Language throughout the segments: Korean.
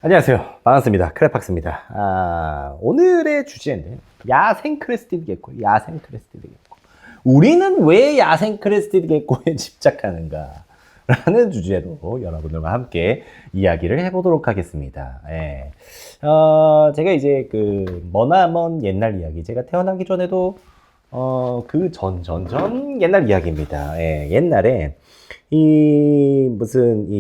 안녕하세요. 반갑습니다. 크레팍스입니다. 오늘의 주제는 야생 크레스티드 개코, 야생 크레스티드 개코. 우리는 왜 야생 크레스티드 개코에 집착하는가? 라는 주제로 여러분들과 함께 이야기를 해보도록 하겠습니다. 예. 제가 이제 머나먼 옛날 이야기, 제가 태어나기 전에도 옛날 이야기입니다. 예, 옛날에 이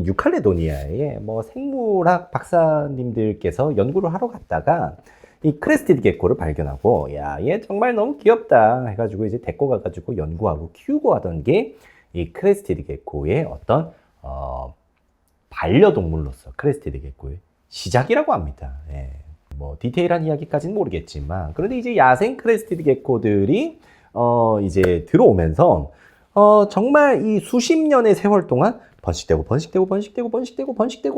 뉴칼레도니아의 생물학 박사님들께서 연구를 하러 갔다가 이 크레스티드 게코를 발견하고, 야, 얘 정말 너무 귀엽다 해가지고 이제 데리고 가가지고 연구하고 키우고 하던 게 이 크레스티드 게코의 어떤 반려동물로서 크레스티드 게코의 시작이라고 합니다. 예. 디테일한 이야기까지는 모르겠지만, 그런데 이제 야생 크레스티드 게코들이 이제 들어오면서 정말 이 수십 년의 세월 동안 번식되고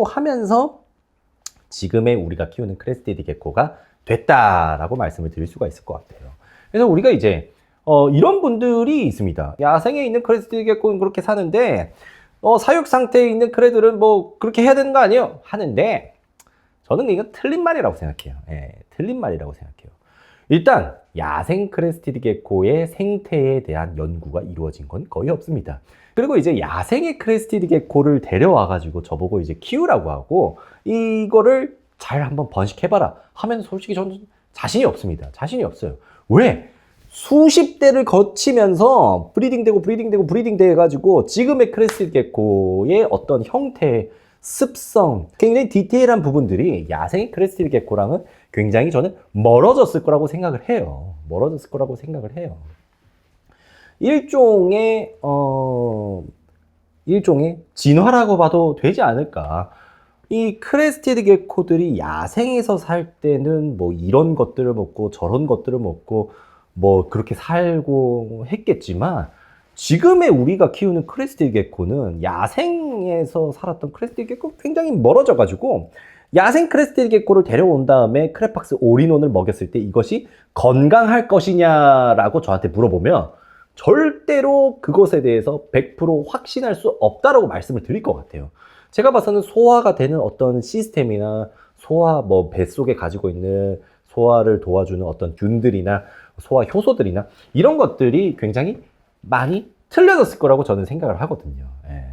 하면서 지금의 우리가 키우는 크레스티드 게코가 됐다라고 말씀을 드릴 수가 있을 것 같아요. 그래서 우리가 이제 이런 분들이 있습니다. 야생에 있는 크레스티드 게코는 그렇게 사는데 사육 상태에 있는 크레들은 그렇게 해야 되는 거 아니에요? 하는데 저는 이거 틀린 말이라고 생각해요. 예, 틀린 말이라고 생각해요. 일단 야생 크레스티드 게코의 생태에 대한 연구가 이루어진 건 거의 없습니다. 그리고 이제 야생의 크레스티드 게코를 데려와 가지고 저보고 이제 키우라고 하고 이거를 잘 한번 번식해봐라 하면 솔직히 저는 자신이 없습니다. 자신이 없어요. 왜? 수십 대를 거치면서 브리딩되고 해가지고 지금의 크레스티드 게코의 어떤 형태, 습성, 굉장히 디테일한 부분들이 야생의 크레스티드 게코랑은 굉장히 저는 멀어졌을 거라고 생각을 해요. 일종의 진화라고 봐도 되지 않을까. 이 크레스티드 게코들이 야생에서 살 때는 이런 것들을 먹고 저런 것들을 먹고 그렇게 살고 했겠지만, 지금의 우리가 키우는 크레스티드 게코는 야생에서 살았던 크레스티드 게코 굉장히 멀어져 가지고, 야생 크레스티드 게코를 데려온 다음에 크레팍스 올인원을 먹였을 때 이것이 건강할 것이냐라고 저한테 물어보면 절대로 그것에 대해서 100% 확신할 수 없다라고 말씀을 드릴 것 같아요. 제가 봐서는 소화가 되는 어떤 시스템이나 소화 뱃속에 가지고 있는 소화를 도와주는 어떤 균들이나 소화 효소들이나 이런 것들이 굉장히 많이 틀려졌을 거라고 저는 생각을 하거든요. 예.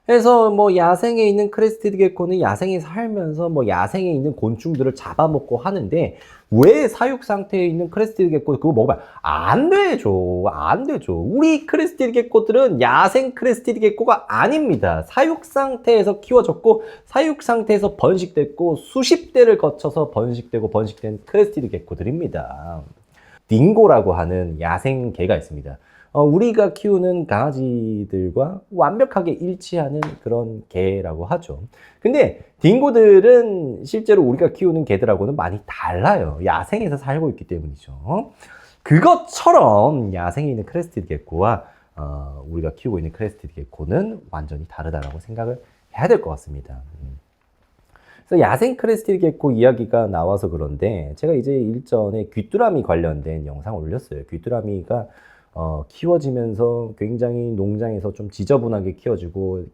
그래서 야생에 있는 크레스티드 게코는 야생에 살면서 야생에 있는 곤충들을 잡아먹고 하는데, 왜 사육 상태에 있는 크레스티드 게코 그거 먹으면 안 되죠. 우리 크레스티드 게코들은 야생 크레스티드 게코가 아닙니다. 사육 상태에서 키워졌고 사육 상태에서 번식됐고 수십 대를 거쳐서 번식된 크레스티드 게코들입니다. 딩고라고 하는 야생 개가 있습니다. 우리가 키우는 강아지들과 완벽하게 일치하는 그런 개라고 하죠. 근데 딩고들은 실제로 우리가 키우는 개들하고는 많이 달라요. 야생에서 살고 있기 때문이죠. 그것처럼 야생에 있는 크레스티드 게코와 우리가 키우고 있는 크레스티드 게코는 완전히 다르다라고 생각을 해야 될 것 같습니다. 그래서 야생 크레스티드 게코 이야기가 나와서 그런데, 제가 이제 일전에 귀뚜라미 관련된 영상을 올렸어요. 귀뚜라미가 키워지면서 굉장히 농장에서 좀 지저분하게 키워지고,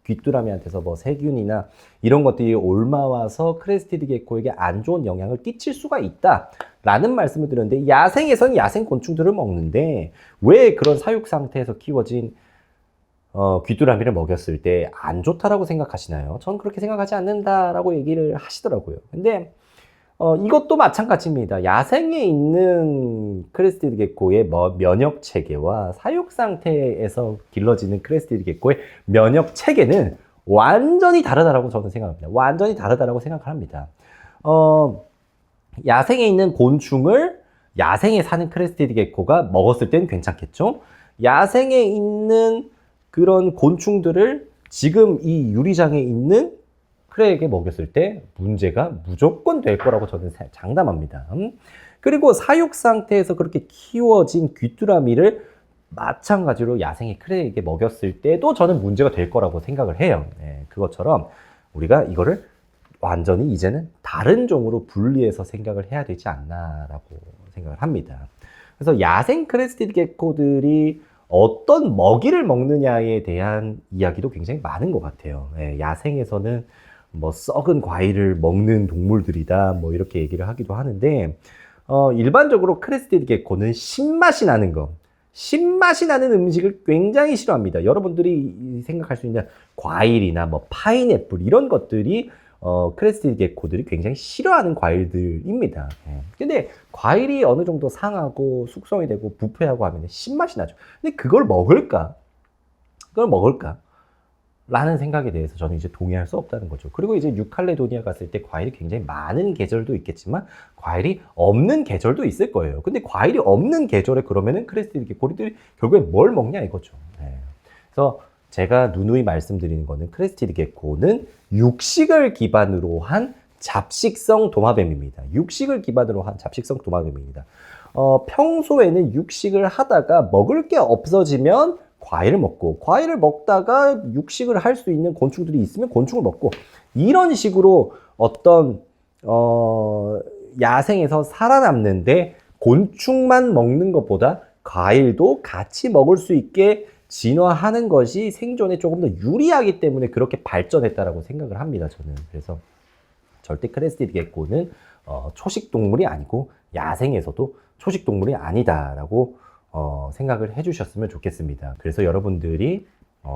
귀뚜라미한테서 세균이나 이런 것들이 옮아와서 크레스티드 게코에게 안 좋은 영향을 끼칠 수가 있다 라는 말씀을 드렸는데, 야생에서는 야생 곤충들을 먹는데 왜 그런 사육 상태에서 키워진 귀뚜라미를 먹였을 때 안 좋다라고 생각하시나요? 전 그렇게 생각하지 않는다라고 얘기를 하시더라고요. 근데 이것도 마찬가지입니다. 야생에 있는 크레스티드 게코의 면역 체계와 사육 상태에서 길러지는 크레스티드 게코의 면역 체계는 완전히 다르다라고 저는 생각합니다. 완전히 다르다라고 생각합니다. 야생에 있는 곤충을 야생에 사는 크레스티드 게코가 먹었을 때는 괜찮겠죠? 야생에 있는 그런 곤충들을 지금 이 유리장에 있는 크레에게 먹였을 때 문제가 무조건 될 거라고 저는 장담합니다. 그리고 사육 상태에서 그렇게 키워진 귀뚜라미를 마찬가지로 야생의 크레에게 먹였을 때도 저는 문제가 될 거라고 생각을 해요. 네, 그것처럼 우리가 이거를 완전히 이제는 다른 종으로 분리해서 생각을 해야 되지 않나라고 생각을 합니다. 그래서 야생 크레스티드 게코들이 어떤 먹이를 먹느냐에 대한 이야기도 굉장히 많은 것 같아요. 예, 야생에서는 뭐 썩은 과일을 먹는 동물들이다 뭐 이렇게 얘기를 하기도 하는데 일반적으로 크레스티드 게코는 신맛이 나는 거, 신맛이 나는 음식을 굉장히 싫어합니다. 여러분들이 생각할 수 있는 과일이나 뭐 파인애플 이런 것들이 크레스티드 게코들이 굉장히 싫어하는 과일들입니다. 근데 과일이 어느 정도 상하고 숙성이 되고 부패하고 하면 신맛이 나죠. 근데 그걸 먹을까? 그걸 먹을까? 라는 생각에 대해서 저는 이제 동의할 수 없다는 거죠. 그리고 이제 뉴칼레도니아 갔을 때 과일이 굉장히 많은 계절도 있겠지만 과일이 없는 계절도 있을 거예요. 근데 과일이 없는 계절에 그러면은 크레스티드 게코들이 결국엔 뭘 먹냐 이거죠. 그래서 제가 누누이 말씀드리는 거는 크레스티드 게코는 육식을 기반으로 한 잡식성 도마뱀입니다. 육식을 기반으로 한 잡식성 도마뱀입니다. 평소에는 육식을 하다가 먹을 게 없어지면 과일을 먹고, 과일을 먹다가 육식을 할 수 있는 곤충들이 있으면 곤충을 먹고, 이런 식으로 어떤 야생에서 살아남는데 곤충만 먹는 것보다 과일도 같이 먹을 수 있게 진화하는 것이 생존에 조금 더 유리하기 때문에 그렇게 발전했다라고 생각을 합니다, 저는. 그래서 절대 크레스티드 게코는 초식 동물이 아니고 야생에서도 초식 동물이 아니다라고 생각을 해주셨으면 좋겠습니다. 그래서 여러분들이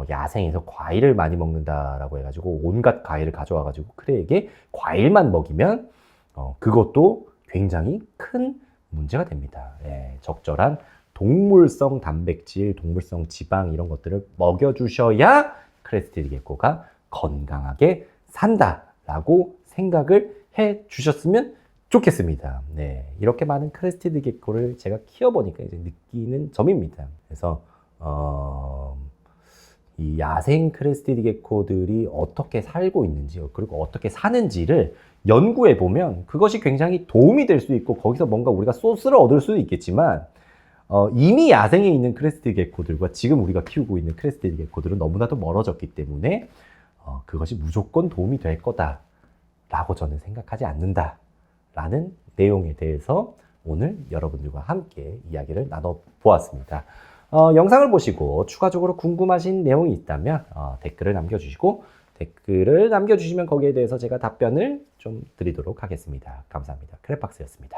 야생에서 과일을 많이 먹는다라고 해가지고 온갖 과일을 가져와가지고 크레에게 과일만 먹이면 그것도 굉장히 큰 문제가 됩니다. 적절한 동물성 단백질, 동물성 지방 이런 것들을 먹여주셔야 크레스티드 게코가 건강하게 산다라고 생각을 해주셨으면 좋겠습니다. 이렇게 많은 크레스티드 게코를 제가 키워보니까 이제 느끼는 점입니다. 그래서 이 야생 크레스티드 게코들이 어떻게 살고 있는지 그리고 어떻게 사는지를 연구해 보면 그것이 굉장히 도움이 될 수 있고 거기서 뭔가 우리가 소스를 얻을 수도 있겠지만 이미 야생에 있는 크레스티드 게코들과 지금 우리가 키우고 있는 크레스티드 게코들은 너무나도 멀어졌기 때문에 그것이 무조건 도움이 될 거다라고 저는 생각하지 않는다 라는 내용에 대해서 오늘 여러분들과 함께 이야기를 나눠보았습니다. 영상을 보시고 추가적으로 궁금하신 내용이 있다면 댓글을 남겨주시고 댓글을 남겨주시면 거기에 대해서 제가 답변을 좀 드리도록 하겠습니다. 감사합니다. 크랩박스였습니다.